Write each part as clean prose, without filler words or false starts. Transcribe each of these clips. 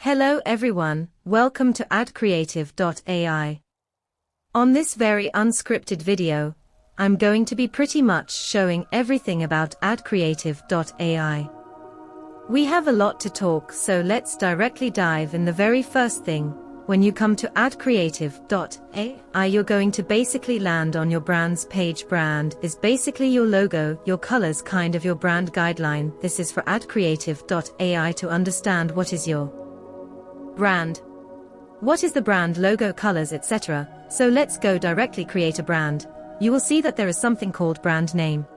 Hello everyone, welcome to Adcreative.ai. On this very unscripted video, I'm going to be pretty much showing everything about Adcreative.ai. We have a lot to talk, so let's directly dive in. The very first thing, when you come to Adcreative.ai, you're going to basically land on your brand's page. Brand is basically your logo, your colors, kind of your brand guideline. This is for Adcreative.ai to understand what is your brand. What is the brand, logo, colors, etc. So let's go directly create a brand. You will see that there is something called brand name.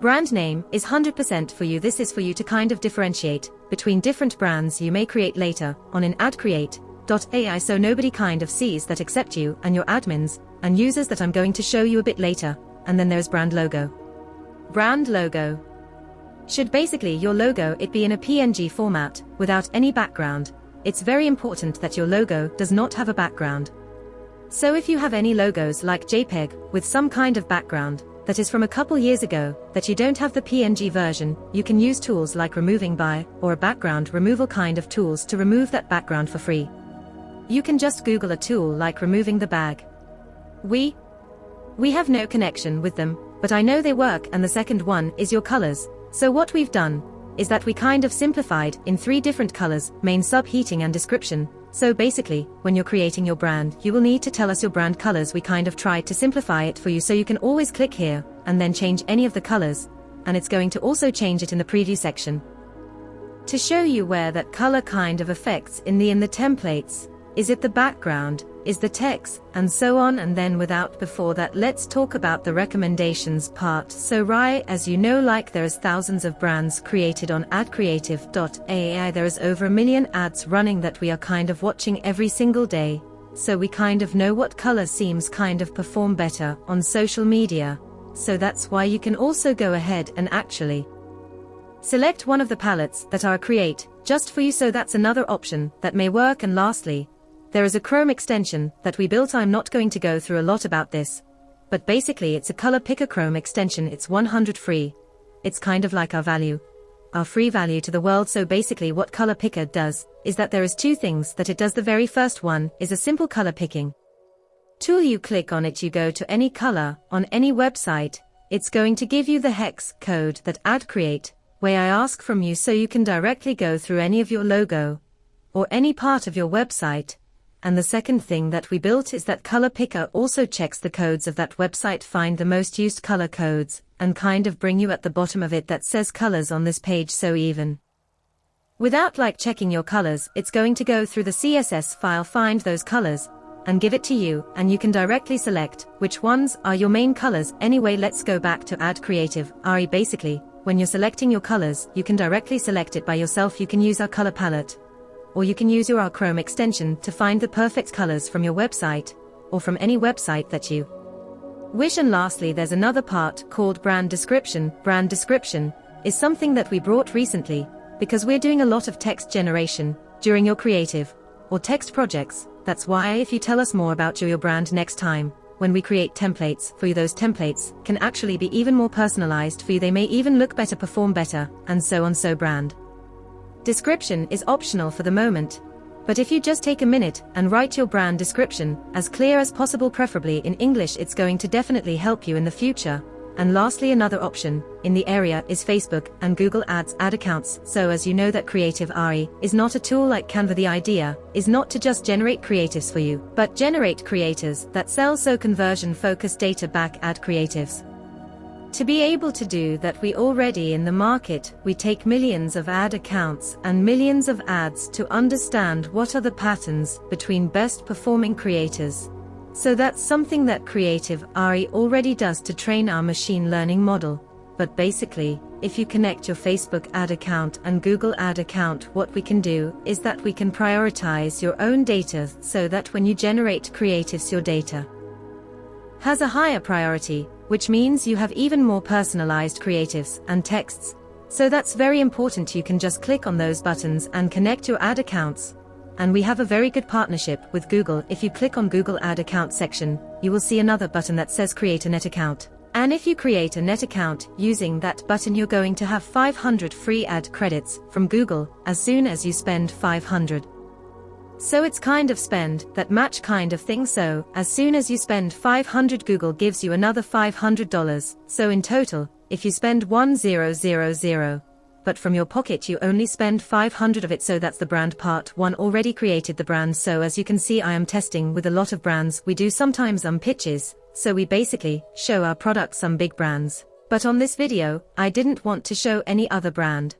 Brand name is 100% for you. This is for you to kind of differentiate between different brands you may create later on in Adcreate.ai, so nobody kind of sees that except you and your admins and users that I'm going to show you a bit later. And then there's brand logo. Brand logo should basically your logo it be in a PNG format without any background. It's very important that your logo does not have a background. So if you have any logos like JPEG with some kind of background that is from a couple years ago that you don't have the PNG version, you can use tools like removing by or a background removal kind of tools to remove that background for free. You can just Google a tool like removing the bag. We have no connection with them, but I know they work. And the second one is your colors. So what we've done is that we kind of simplified in 3 different colors: main, sub, heating and description. So basically, when you're creating your brand, you will need to tell us your brand colors. We kind of tried to simplify it for you, so you can always click here and then change any of the colors, and it's going to also change it in the preview section to show you where that color kind of affects in the templates. Is it the background? Is the text? And so on. And then without before that, let's talk about the recommendations part. So right, as you know, like there is thousands of brands created on Adcreative.ai. There is over 1 million ads running that we are kind of watching every single day. So we kind of know what color seems kind of perform better on social media. So that's why you can also go ahead and actually select one of the palettes that are create just for you. So that's another option that may work. And lastly, there is a Chrome extension that we built. I'm not going to go through a lot about this, but basically it's a color picker Chrome extension. It's 100 free. It's kind of like our free value to the world. So basically what color picker does is that there is 2 things that it does. The very first one is a simple color picking tool. You click on it, you go to any color on any website. It's going to give you the hex code that Adcreate way I ask from you, so you can directly go through any of your logo or any part of your website. And the second thing that we built is that color picker also checks the codes of that website, find the most used color codes, and kind of bring you at the bottom of it that says colors on this page. So even without like checking your colors, it's going to go through the CSS file, find those colors, and give it to you, and you can directly select which ones are your main colors. Anyway, let's go back to Adcreative.ai. Basically, when you're selecting your colors, you can directly select it by yourself. You can use our color palette, or you can use your Chrome extension to find the perfect colors from your website, or from any website that you wish. And lastly, there's another part called brand description. Brand description is something that we brought recently, because we're doing a lot of text generation during your creative or text projects. That's why if you tell us more about your brand next time, when we create templates for you, those templates can actually be even more personalized for you. They may even look better, perform better, and so on. So brand description is optional for the moment, but if you just take a minute and write your brand description as clear as possible, preferably in English, it's going to definitely help you in the future. And lastly, another option in the area is Facebook and Google Ads ad accounts. So as you know that Creative.ai is not a tool like Canva. The idea is not to just generate creatives for you, but generate creators that sell. So conversion focused data back ad creatives. To be able to do that, we already in the market, we take millions of ad accounts and millions of ads to understand what are the patterns between best performing creators. So that's something that Creative.ai already does to train our machine learning model. But basically, if you connect your Facebook ad account and Google ad account, what we can do is that we can prioritize your own data, so that when you generate creatives, your data has a higher priority, which means you have even more personalized creatives and texts. So that's very important. You can just click on those buttons and connect your ad accounts. And we have a very good partnership with Google. If you click on Google ad account section, you will see another button that says create a net account. And if you create a net account using that button, you're going to have 500 free ad credits from Google as soon as you spend 500. So it's kind of spend that match kind of thing. So as soon as you spend 500, Google gives you another $500. So in total, if you spend 1000, but from your pocket you only spend 500 of it. So that's the brand part one, already created the brand. So as you can see, I am testing with a lot of brands. We do sometimes pitches, so we basically show our products some big brands. But on this video, I didn't want to show any other brand.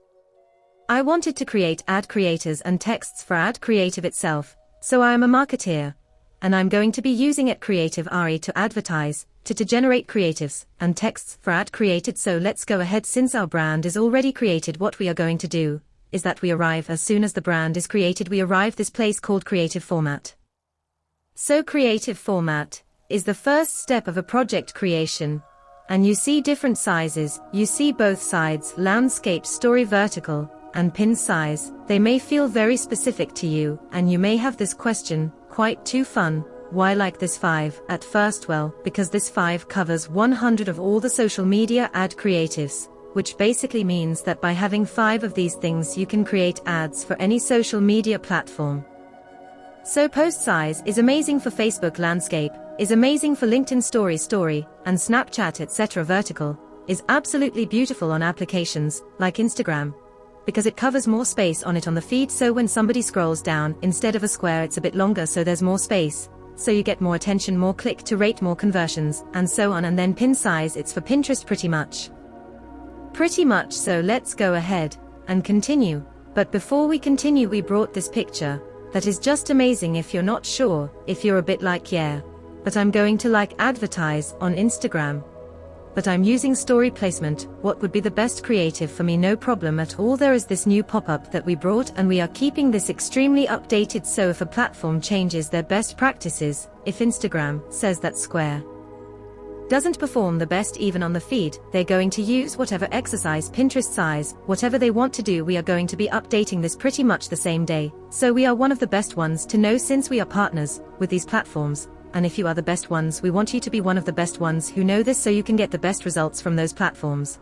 I wanted to create ad creators and texts for Ad Creative itself, so I am a marketeer, and I'm going to be using Adcreative.ai to advertise, to generate creatives and texts for ad created. So let's go ahead. Since our brand is already created, what we are going to do is that we arrive as soon as the brand is created, we arrive this place called Creative Format. So Creative Format is the first step of a project creation, and you see different sizes, you see both sides, landscape, story, vertical, and pin size. They may feel very specific to you, and you may have this question, quite too fun, why like this 5? At first, well, because this 5 covers 100 of all the social media ad creatives, which basically means that by having 5 of these things you can create ads for any social media platform. So post size is amazing for Facebook, landscape is amazing for LinkedIn story, and Snapchat, etc. Vertical is absolutely beautiful on applications like Instagram, because it covers more space on it on the feed. So when somebody scrolls down, instead of a square it's a bit longer, so there's more space, so you get more attention, more click to rate, more conversions, and so on. And then pin size, it's for Pinterest pretty much. So let's go ahead and continue. But before we continue, we brought this picture that is just amazing. If you're not sure, if you're a bit like, yeah, but I'm going to advertise on Instagram, but I'm using story placement, what would be the best creative for me? No problem at all. There is this new pop-up that we brought, and we are keeping this extremely updated. So if a platform changes their best practices, if Instagram says that square doesn't perform the best even on the feed, they're going to use whatever exercise, Pinterest size, whatever they want to do. We are going to be updating this pretty much the same day. So we are one of the best ones to know, since we are partners with these platforms. And if you are the best ones, we want you to be one of the best ones who know this, so you can get the best results from those platforms.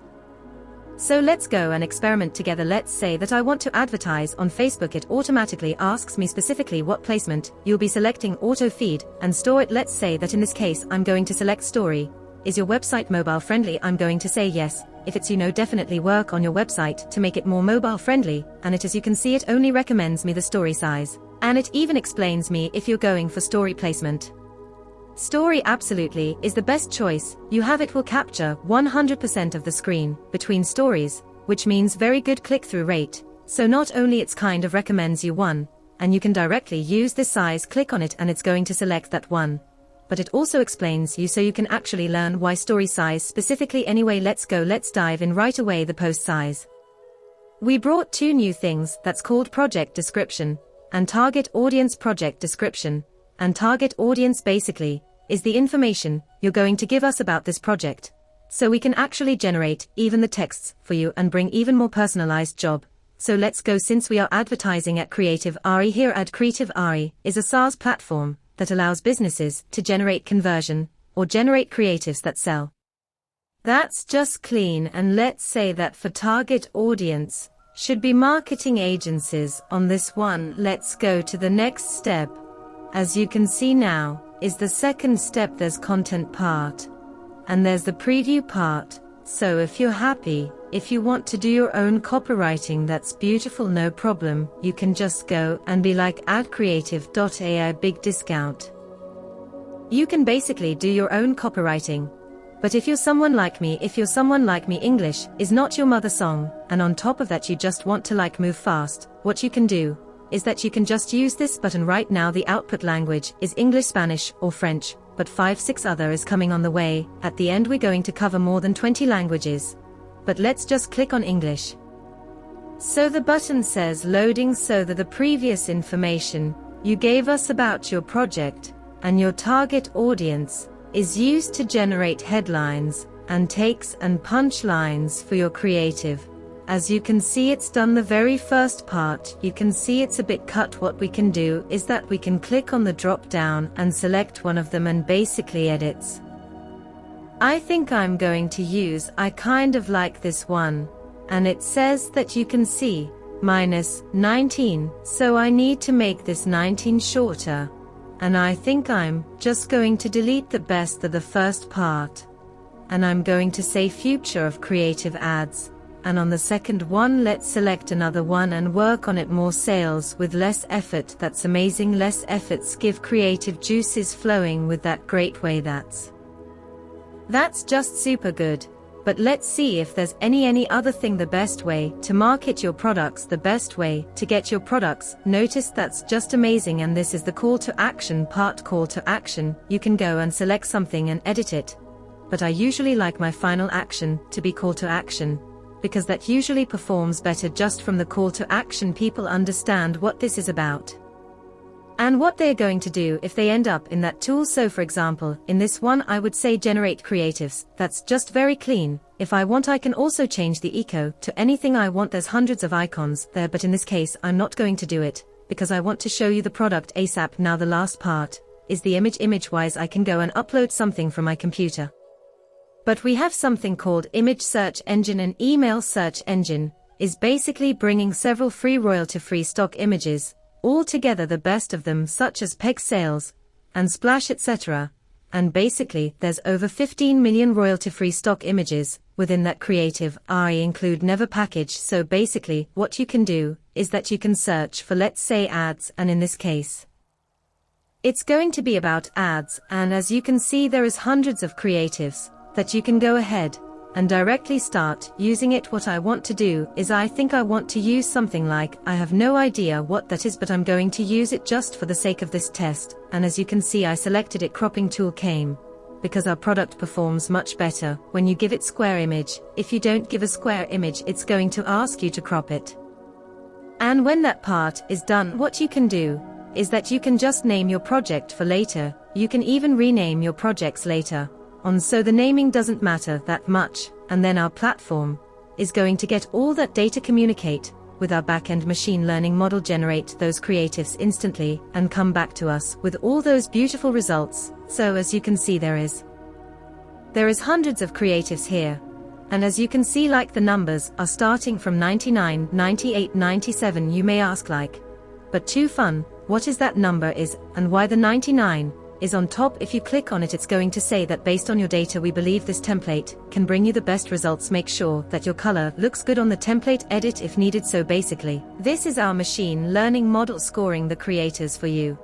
So let's go and experiment together. Let's say that I want to advertise on Facebook. It automatically asks me specifically what placement. You'll be selecting auto feed and store it. Let's say that in this case I'm going to select story. Is your website mobile friendly? I'm going to say yes. If it's definitely work on your website to make it more mobile friendly, and as you can see, it only recommends me the story size, and it even explains me if you're going for story placement. Story absolutely is the best choice you have. It will capture 100% of the screen between stories, which means very good click-through rate. So not only it's kind of recommends you one, and you can directly use this size, click on it and it's going to select that one, but it also explains you so you can actually learn why story size specifically. Anyway, let's dive in right away. The post size. We brought 2 new things, that's called project description and target audience. Project description and target audience basically is the information you're going to give us about this project, so we can actually generate even the texts for you and bring even more personalized job. So let's go. Since we are advertising at Adcreative.ai here, Adcreative.ai is a SaaS platform that allows businesses to generate conversion or generate creatives that sell. That's just clean. And let's say that for target audience should be marketing agencies on this one. Let's go to the next step. As you can see now, is the second step. There's content part, and there's the preview part. So if you're happy, if you want to do your own copywriting, that's beautiful, no problem. You can just go and be like Adcreative.ai big discount. You can basically do your own copywriting. But if you're someone like me, English is not your mother song, and on top of that you just want to move fast, what you can do is that you can just use this button right now. The output language is English, Spanish, or French, but 5-6 other is coming on the way. At the end we're going to cover more than 20 languages. But let's just click on English. So the button says loading, so that the previous information you gave us about your project and your target audience is used to generate headlines and takes and punchlines for your creative. As you can see, it's done the very first part. You can see it's a bit cut. What we can do is that we can click on the drop down and select one of them and basically edits. I think I'm going to use, I kind of like this one, and it says that you can see minus 19, so I need to make this 19 shorter. And I think I'm just going to delete the best of the first part. And I'm going to say future of creative ads. And on the second one let's select another one and work on it. More sales with less effort. That's amazing. Less efforts give creative juices flowing with that great way. That's just super good. But let's see if there's any other thing. The best way to market your products, the best way to get your products noticed. That's just amazing. And this is the call to action part. Call to action. You can go and select something and edit it. But I usually like my final action to be call to action, because that usually performs better. Just from the call to action people understand what this is about and what they're going to do if they end up in that tool. So for example, in this one I would say generate creatives. That's just very clean. If I want I can also change the eco to anything I want. There's hundreds of icons there, but in this case I'm not going to do it because I want to show you the product ASAP. Now the last part is the image. Image-wise I can go and upload something from my computer. But we have something called image search engine. An email search engine is basically bringing several free royalty-free stock images all together, the best of them such as peg sales and splash etc. And basically there's over 15 million royalty-free stock images within that creative. I include never package. So basically what you can do is that you can search for, let's say, ads, and in this case it's going to be about ads. And as you can see there is hundreds of creatives that you can go ahead and directly start using it. What I want to do is I think I want to use something like, I have no idea what that is, but I'm going to use it just for the sake of this test. And as you can see I selected it. Cropping tool came because our product performs much better when you give it square image. If you don't give a square image it's going to ask you to crop it. And when that part is done what you can do is that you can just name your project for later. You can even rename your projects later on, so the naming doesn't matter that much. And then our platform is going to get all that data, communicate with our backend machine learning model, generate those creatives instantly and come back to us with all those beautiful results. So as you can see there is hundreds of creatives here. And as you can see like the numbers are starting from 99, 98, 97. You may ask like, but too fun, what is that number is and why the 99 is on top? If you click on it it's going to say that based on your data we believe this template can bring you the best results. Make sure that your color looks good on the template, edit if needed. So basically this is our machine learning model scoring the creators for you,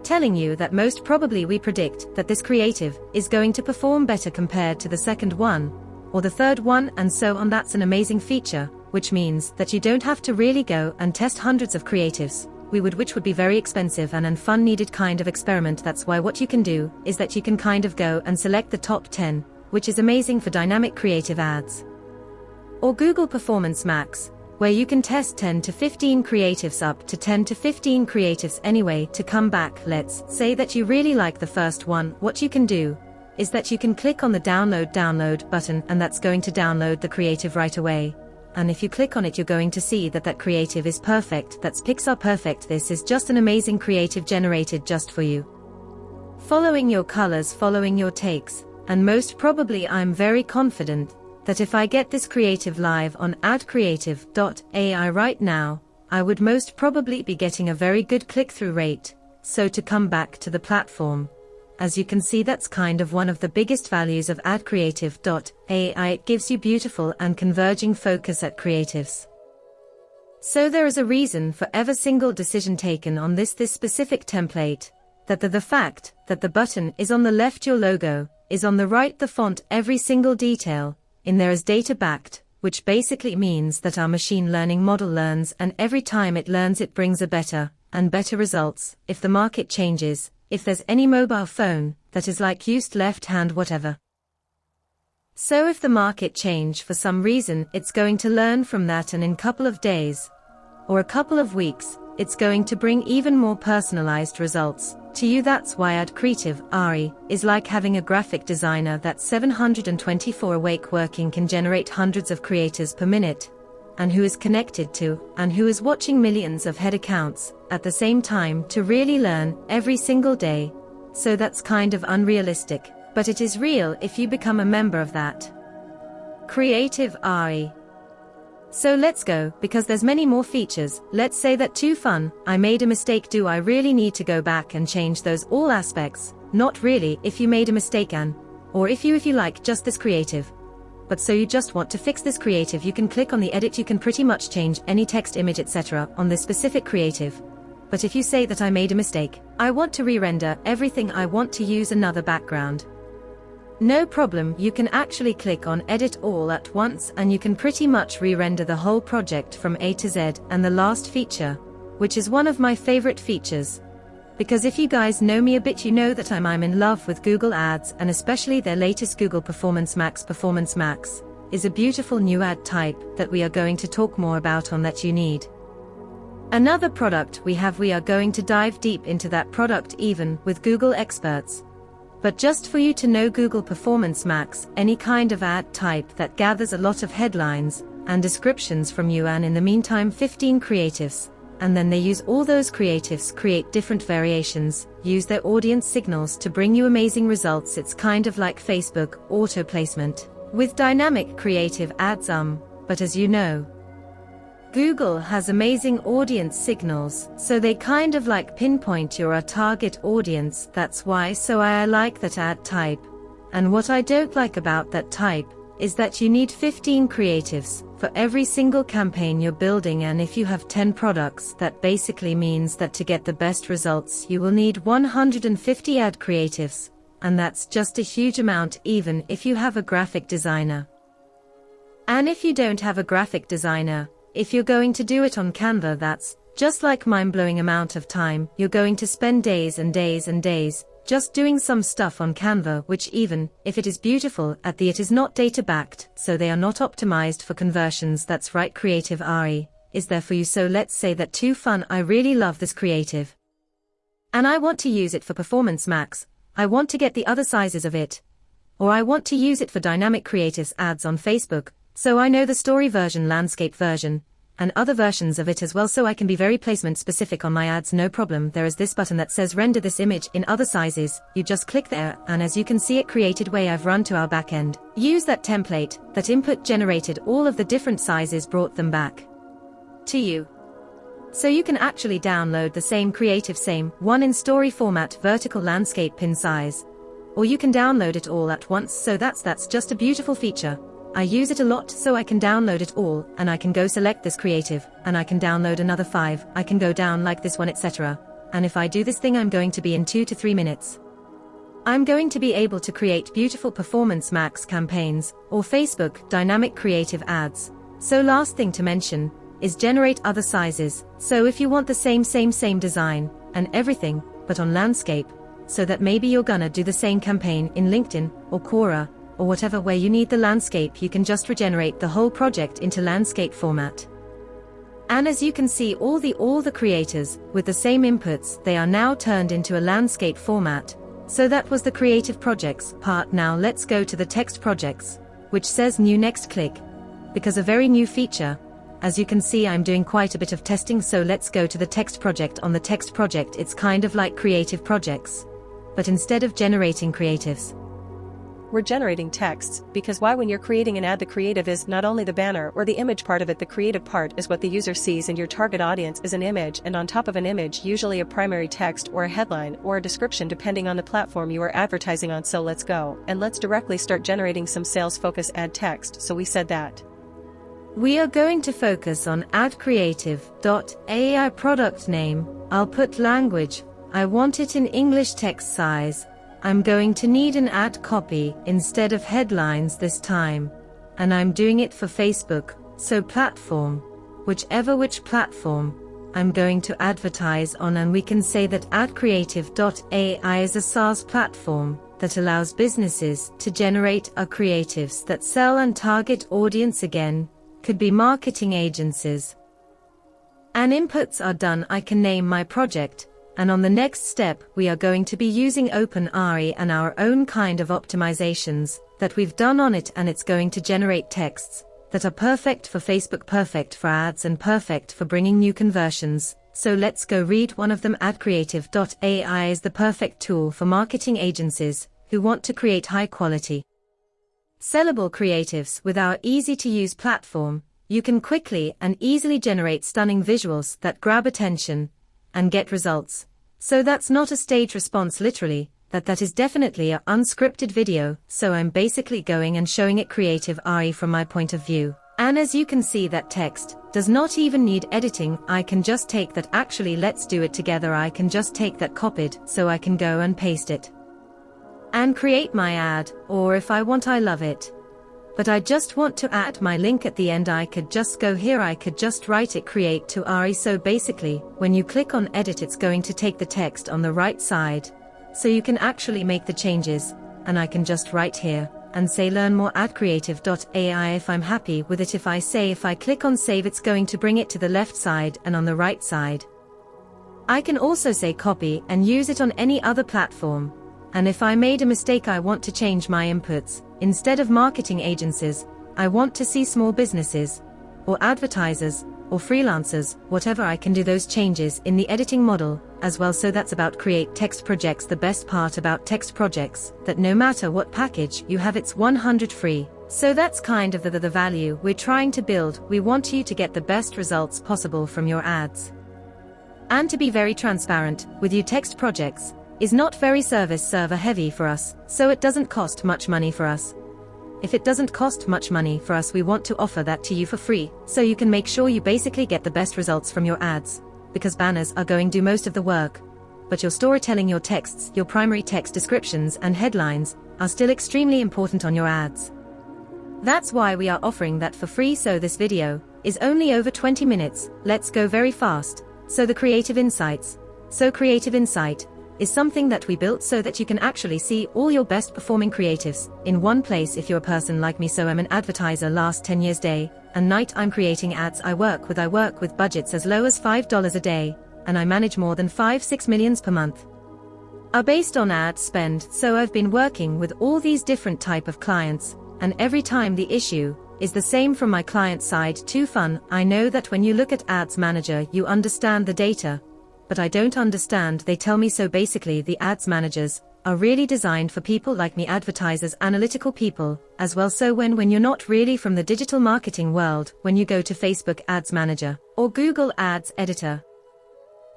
telling you that most probably we predict that this creative is going to perform better compared to the second one or the third one and so on. That's an amazing feature, which means that you don't have to really go and test hundreds of creatives, which would be very expensive and fun needed kind of experiment. That's why what you can do is that you can kind of go and select the top 10, which is amazing for dynamic creative ads. Or Google Performance Max, where you can test 10 to 15 creatives, up to 10 to 15 creatives anyway. To come back, let's say that you really like the first one. What you can do is that you can click on the download button and that's going to download the creative right away. And if you click on it you're going to see that that creative is perfect. That's Pixar perfect. This is just an amazing creative generated just for you, following your colors, following your takes. And most probably I'm very confident that if I get this creative live on Adcreative.ai right now, I would most probably be getting a very good click-through rate. So to come back to the platform, as you can see that's kind of one of the biggest values of Adcreative.ai. It gives you beautiful and converging focus at creatives. So there is a reason for every single decision taken on this specific template, that the fact that the button is on the left, your logo is on the right, the font, every single detail in there is data backed, which basically means that our machine learning model learns, and every time it learns it brings a better and better results. If the market changes, if there's any mobile phone that is like used left hand whatever. So if the market change for some reason, it's going to learn from that, and in a couple of days or a couple of weeks, it's going to bring even more personalized results to you. That's why Adcreative.ai is like having a graphic designer that's 724 awake working, can generate hundreds of creators per minute, and who is connected to and who is watching millions of head accounts at the same time to really learn every single day. So that's kind of unrealistic, but it is real if you become a member of that Creative.ai. So let's go, because there's many more features. Let's say that too fun, I made a mistake. Do I really need to go back and change those all aspects? Not really, if you made a mistake or if you like just this creative. But so you just want to fix this creative, you can click on the edit, you can pretty much change any text, image, etc. on this specific creative. But if you say that I made a mistake, I want to re-render everything, I want to use another background. No problem, you can actually click on edit all at once and you can pretty much re-render the whole project from A to Z. And the last feature, which is one of my favorite features. Because if you guys know me a bit, you know that I'm in love with Google Ads, and especially their latest Google Performance Max. Performance Max is a beautiful new ad type that we are going to talk more about on that you need. Another product we are going to dive deep into that product even with Google experts. But just for you to know, Google Performance Max, any kind of ad type that gathers a lot of headlines and descriptions from you, and in the meantime 15 creatives, and then they use all those creatives, create different variations, use their audience signals to bring you amazing results. It's kind of like Facebook auto placement with dynamic creative ads. But as you know, Google has amazing audience signals, so they kind of like pinpoint your target audience. That's why I like that ad type. And what I don't like about that type is that you need 15 creatives for every single campaign you're building, and if you have 10 products, that basically means that to get the best results you will need 150 ad creatives, and that's just a huge amount even if you have a graphic designer. And if you don't have a graphic designer, if you're going to do it on Canva, that's just like mind-blowing amount of time. You're going to spend days and days and days just doing some stuff on Canva, which even if it is beautiful it is not data backed, so they are not optimized for conversions. That's right, creative RE is there for you. So let's say that too fun, I really love this creative and I want to use it for Performance Max. I want to get the other sizes of it, or I want to use it for dynamic creatives ads on Facebook. So I know the story version, landscape version, and other versions of it as well, so I can be very placement specific on my ads. No problem, there is this button that says render this image in other sizes. You just click there, and as you can see, it created way I've run to our backend. Use that template, that input generated all of the different sizes, brought them back to you. So you can actually download the same creative, same one in story format, vertical landscape pin size, or you can download it all at once. So that's just a beautiful feature. I use it a lot, so I can download it all, and I can go select this creative, and I can download another 5, I can go down like this one, etc. And if I do this thing, I'm going to be in 2 to 3 minutes. I'm going to be able to create beautiful Performance Max campaigns, or Facebook dynamic creative ads. So last thing to mention is generate other sizes. So if you want the same design and everything, but on landscape, so that maybe you're gonna do the same campaign in LinkedIn or Quora, or whatever, where you need the landscape, you can just regenerate the whole project into landscape format. And as you can see, all the creators with the same inputs, they are now turned into a landscape format. So that was the creative projects part. Now let's go to the text projects, which says new. Next, click, because a very new feature. As you can see, I'm doing quite a bit of testing, so let's go to the text project. On the text project, it's kind of like creative projects, but instead of generating creatives, we're generating texts, because why, when you're creating an ad, the creative is not only the banner or the image part of it, the creative part is what the user sees, and your target audience is an image, and on top of an image usually a primary text or a headline or a description depending on the platform you are advertising on. So let's go, and let's directly start generating some sales focus ad text. So we said that we are going to focus on Adcreative.ai. Product name, I'll put language, I want it in English. Text size, I'm going to need an ad copy instead of headlines this time, and I'm doing it for Facebook. So platform, which platform I'm going to advertise on, and we can say that Adcreative.ai is a SaaS platform that allows businesses to generate creatives that sell and target audience. Again, could be marketing agencies. And inputs are done. I can name my project. And on the next step, we are going to be using OpenRE and our own kind of optimizations that we've done on it, and it's going to generate texts that are perfect for Facebook, perfect for ads, and perfect for bringing new conversions. So let's go read one of them. Adcreative.ai is the perfect tool for marketing agencies who want to create high quality, sellable creatives with our easy-to-use platform. you can quickly and easily generate stunning visuals that grab attention and get results. So that's not a stage response literally, that is definitely a unscripted video, so I'm basically going and showing it creative RE from my point of view. And as you can see, that text does not even need editing. I can just take that. Actually, let's do it together. I can just take that copied, so I can go and paste it and create my ad, or if I want, I love it, but I just want to add my link at the end. I could just go here, I could just write it create to RE. So basically, when you click on edit, it's going to take the text on the right side, so you can actually make the changes, and I can just write here and say learn more Adcreative.ai if I'm happy with it. If I click on save, it's going to bring it to the left side and on the right side. I can also say copy and use it on any other platform. And if I made a mistake, I want to change my inputs. Instead of marketing agencies, I want to see small businesses, or advertisers, or freelancers, whatever. I can do those changes in the editing model as well. So that's about create text projects. The best part about text projects, that no matter what package you have, it's 100% free. So that's kind of the value we're trying to build. We want you to get the best results possible from your ads. And to be very transparent with you, text projects is not very service server heavy for us, so it doesn't cost much money for us. If it doesn't cost much money for us, we want to offer that to you for free, so you can make sure you basically get the best results from your ads, because banners are going to do most of the work. But your storytelling, your texts, your primary text descriptions and headlines are still extremely important on your ads. That's why we are offering that for free. So this video is only over 20 minutes. Let's go very fast. So the creative insights. So creative insight is something that we built so that you can actually see all your best performing creatives in one place. If you're a person like me, so I'm an advertiser, last 10 years day and night I'm creating ads. I work with budgets as low as $5 a day, and I manage more than 5-6 millions per month are based on ad spend. So I've been working with all these different type of clients, and every time the issue is the same from my client side. Too fun. I know that when you look at ads manager, you understand the data, but I don't understand. They tell me so. Basically, the ads managers are really designed for people like me, advertisers, analytical people as well. So when you're not really from the digital marketing world, when you go to Facebook Ads Manager or Google Ads Editor,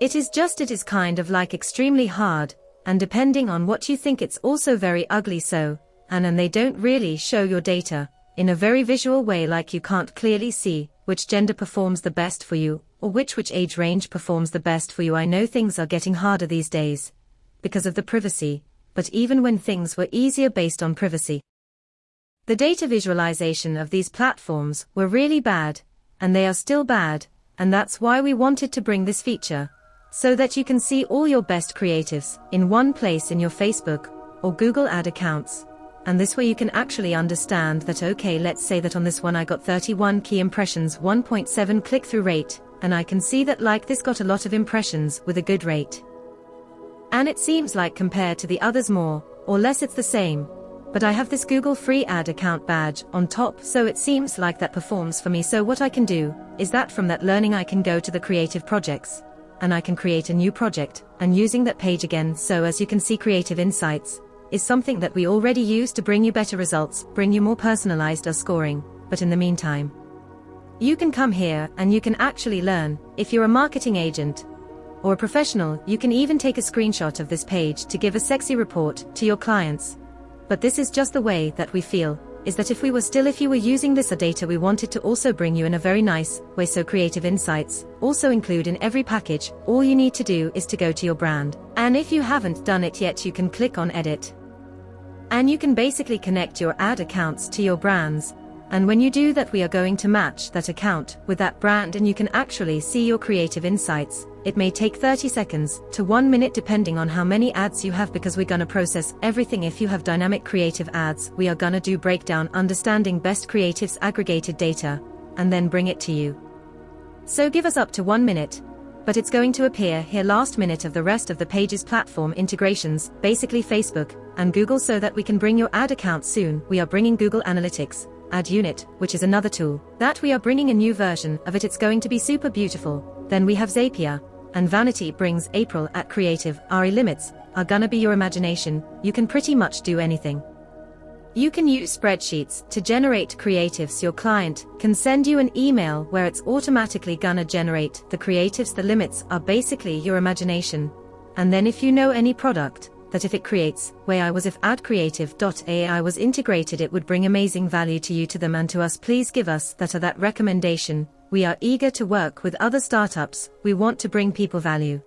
it is kind of like extremely hard, and depending on what you think, it's also very ugly. So and they don't really show your data in a very visual way, like you can't clearly see which gender performs the best for you, or which age range performs the best for you. I know things are getting harder these days because of the privacy, but even when things were easier based on privacy, the data visualization of these platforms were really bad, and they are still bad, and that's why we wanted to bring this feature, so that you can see all your best creatives in one place in your Facebook or Google ad accounts. And this way you can actually understand that, okay, let's say that on this one I got 31 key impressions, 1.7 click-through rate, and I can see that like this got a lot of impressions with a good rate. And it seems like compared to the others more or less it's the same, but I have this Google free ad account badge on top, so it seems like that performs for me. So what I can do is that from that learning I can go to the creative projects, and I can create a new project and using that page again. So as you can see, creative insights is something that we already use to bring you better results, bring you more personalized scoring. But in the meantime, you can come here and you can actually learn. If you're a marketing agent or a professional, you can even take a screenshot of this page to give a sexy report to your clients. But this is just the way that we feel, is that if you were using this data, we wanted to also bring you in a very nice way. So creative insights also include in every package. All you need to do is to go to your brand, and if you haven't done it yet, you can click on edit, and you can basically connect your ad accounts to your brands. And when you do that, we are going to match that account with that brand, and you can actually see your creative insights. It may take 30 seconds to 1 minute depending on how many ads you have, because we're gonna process everything. If you have dynamic creative ads, we are gonna do breakdown, understanding best creatives, aggregated data, and then bring it to you. So give us up to 1 minute, but it's going to appear here last minute of the rest of the page's platform integrations, basically Facebook and Google, so that we can bring your ad account soon. We are bringing Google Analytics Ad Unit, which is another tool that we are bringing a new version of it. It's going to be super beautiful. Then we have Zapier and Vanity brings April at Creative. RE limits are gonna be your imagination. You can pretty much do anything You can use spreadsheets to generate creatives. Your client can send you an email where it's automatically gonna generate the creatives. The limits are basically your imagination. And then if you know any product, that if it creates, where I was if Adcreative.ai was integrated, it would bring amazing value to you, to them and to us. Please give us that recommendation. We are eager to work with other startups. We want to bring people value.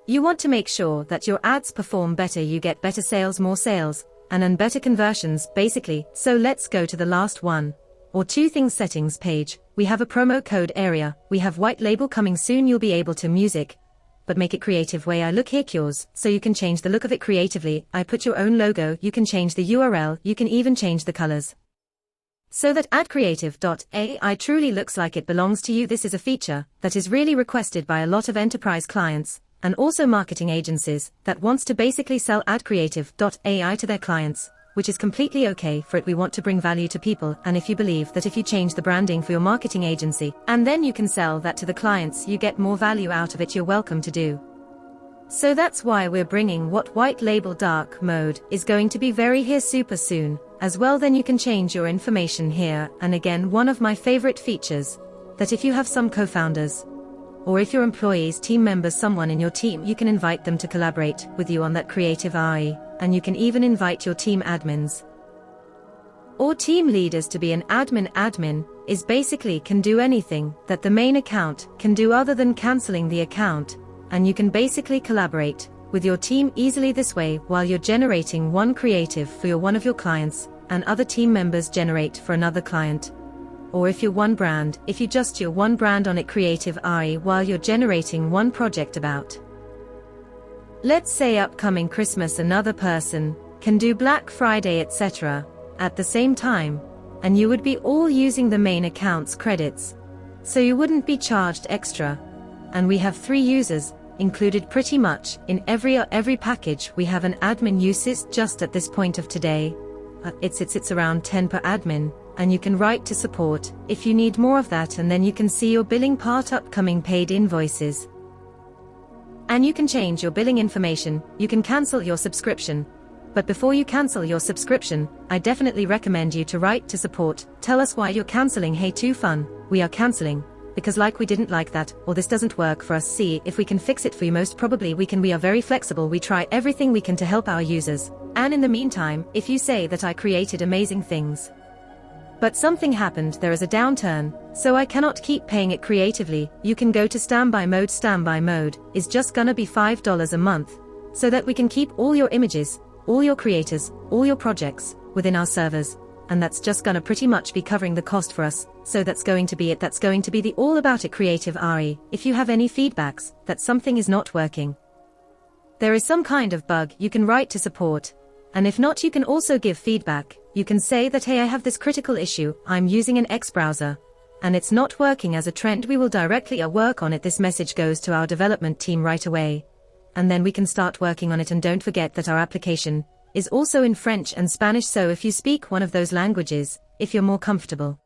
You want to make sure that your ads perform better, you get better sales, more sales, and then better conversions, basically. So let's go to the last one or two things. Settings page. We have a promo code area. We have white label coming soon. You'll be able to music, but make it creative way I look here cures, so you can change the look of it creatively. I put your own logo, you can change the URL, you can even change the colors, so that Adcreative.ai truly looks like it belongs to you. This is a feature that is really requested by a lot of enterprise clients, and also marketing agencies, that wants to basically sell Adcreative.ai to their clients, which is completely okay for it. We want to bring value to people, and if you believe that if you change the branding for your marketing agency, and then you can sell that to the clients, you get more value out of it, you're welcome to do. So that's why we're bringing what white label dark mode is going to be very here super soon, as well. Then you can change your information here, and again, one of my favorite features, that if you have some co-founders, or if your employees, team members, someone in your team, you can invite them to collaborate with you on that creative AI, and you can even invite your team admins or team leaders to be an admin. Admin is basically can do anything that the main account can do other than canceling the account, and you can basically collaborate with your team easily this way while you're generating one creative for one of your clients, and other team members generate for another client. Or if you're one brand, if you just your one brand on it, creative AI, while you're generating one project about, let's say, upcoming Christmas, another person can do Black Friday, etc. at the same time, and you would be all using the main account's credits, so you wouldn't be charged extra. And we have 3 users included pretty much in every package. We have an admin usage just at this point of today. It's around 10 per admin. And you can write to support if you need more of that, and then you can see your billing part, upcoming paid invoices. And you can change your billing information, you can cancel your subscription. But before you cancel your subscription, I definitely recommend you to write to support, tell us why you're canceling. Hey, too fun, we are canceling because we didn't like that, or this doesn't work for us, see if we can fix it for you. Most probably we can. We are very flexible, we try everything we can to help our users. And in the meantime, if you say that I created amazing things, but something happened, there is a downturn, so I cannot keep paying it creatively, you can go to standby mode. Standby mode is just gonna be $5 a month, so that we can keep all your images, all your creators, all your projects within our servers, and that's just gonna pretty much be covering the cost for us. So that's going to be it. That's going to be the all about it creative AI. If you have any feedbacks that something is not working, there is some kind of bug, you can write to support. And if not, you can also give feedback. You can say that, hey, I have this critical issue, I'm using an X browser, and it's not working as a trend. We will directly work on it. This message goes to our development team right away, and then we can start working on it. And don't forget that our application is also in French and Spanish, so if you speak one of those languages, if you're more comfortable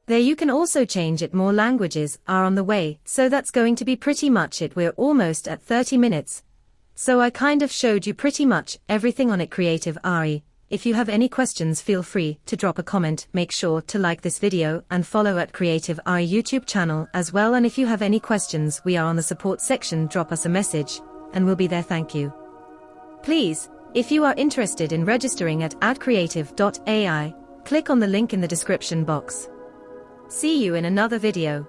there, you can also change it. More languages are on the way, so that's going to be pretty much it. We're almost at 30 minutes. So I kind of showed you pretty much everything on it, creative AI. If you have any questions, feel free to drop a comment. Make sure to like this video and follow at Creative AI YouTube channel as well. And if you have any questions, we are on the support section. Drop us a message and we'll be there. Thank you. Please, if you are interested in registering at Adcreative.ai, click on the link in the description box. See you in another video.